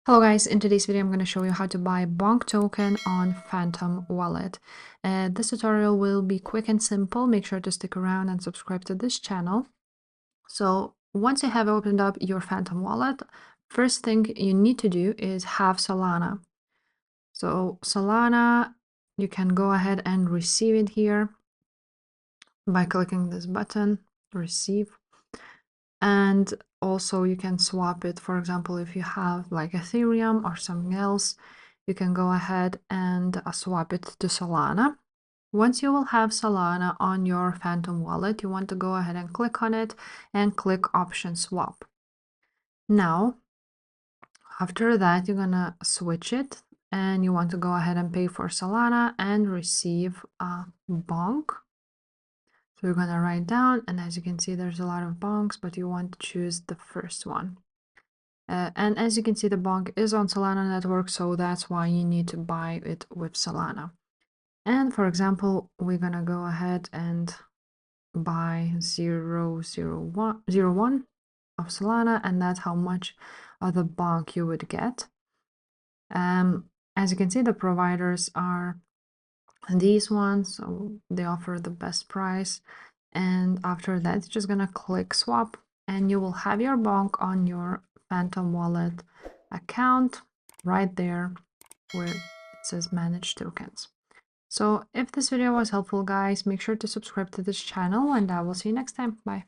Hello guys, in today's video I'm going to show you how to buy BONK token on Phantom Wallet. This tutorial will be quick and simple. Make sure to stick around and subscribe to this channel. So once you have opened up your Phantom Wallet, first thing you need to do is have Solana. So Solana, you can go ahead and receive it here by clicking this button, receive. And also you can swap it. For example, if you have like Ethereum or something else, you can go ahead and swap it to Solana. Once you will have Solana on your Phantom wallet, you want to go ahead and click on it and click option swap. Now, after that, you're gonna switch it and you want to go ahead and pay for Solana and receive a BONK. So you're gonna write down, and as you can see, there's a lot of bonks, but you want to choose the first one. And as you can see, the bonk is on Solana network, so that's why you need to buy it with Solana. And for example, we're gonna go ahead and buy 0.001 of Solana, and that's how much of the bonk you would get. As you can see, the providers are these ones, so they offer the best price. And after that, you're just gonna click swap and you will have your BONK on your Phantom wallet account right there where it says manage tokens. So if this video was helpful, guys, make sure to subscribe to this channel and I will see you next time. Bye.